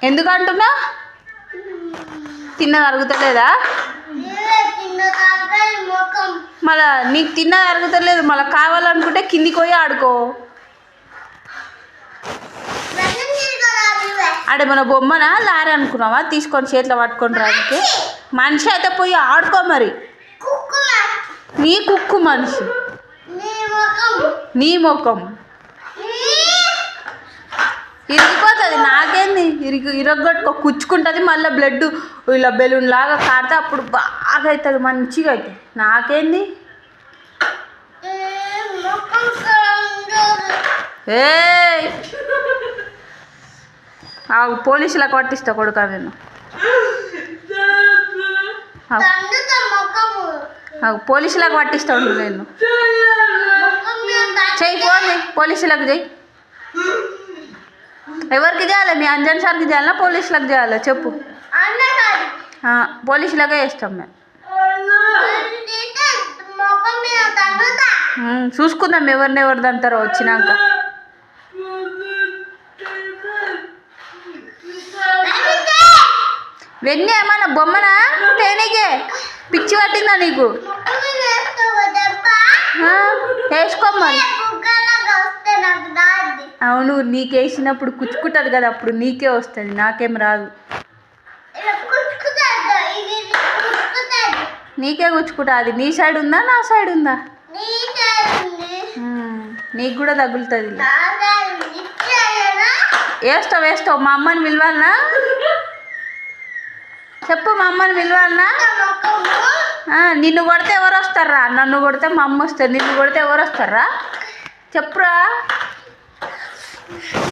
ఎందుకంటున్నా తిన్నది అరుగుతలేదా? మళ్ళా నీకు తిన్నది అరుగుతలేదు, మళ్ళీ కావాలనుకుంటే కిందికి పోయి ఆడుకో. ఆడే మన బొమ్మనా లారీ అనుకున్నావా తీసుకొని చేతిలో పట్టుకొని రానికి? మనిషి అయితే పోయి ఆడుకో మరి. నీ కుక్కు మనిషి, నీ ముఖం ఇరిగిపోతుంది. నాకేంది ఇరగొట్టుకో, కుచ్చుకుంటుంది. మళ్ళీ బ్లడ్ ఇలా బెలూన్ లాగా కాడితే అప్పుడు బాగా అవుతుంది, మంచిగా అవుతుంది. నాకేంది? ఏ పోలీసులకు పట్టిస్తా కొడుకా నేను. పోలీసులకు పట్టిస్తా ఉండు నేను. చెయ్యి పోనీ, పోలీసులకు చెయ్యి. ఎవరికి చేయాలి? మీ అంజన్ సార్కి చేయాలా పోలీసులకు చేయాలా చెప్పు? పోలీసులకే వేస్తాం మేము. చూసుకుందాం ఎవరినెవరు దంతారో వచ్చినాక. వెన్నీ ఏమన్నా బొమ్మనా తేనీకే పిచ్చి పట్టిందా నీకు? వేసుకోమ్మా. అవును, నీకేసినప్పుడు కుచ్చుకుంటుంది కదా, అప్పుడు నీకే వస్తుంది, నాకేం రాదు. నీకే కుచ్చుకుంటా. అది నీ సైడ్ ఉందా నా సైడ్ ఉందా? నీకు కూడా తగులుతుంది. వేస్తావు వేస్తావు. మా అమ్మని పిలవాలనా చెప్పు? మా అమ్మని పిలవాలనా? నిన్ను కొడితే ఎవరు వస్తారా? నన్ను కొడితే మా అమ్మ వస్తుంది, నిన్ను కొడితే ఎవరు వస్తారా చెప్పురా?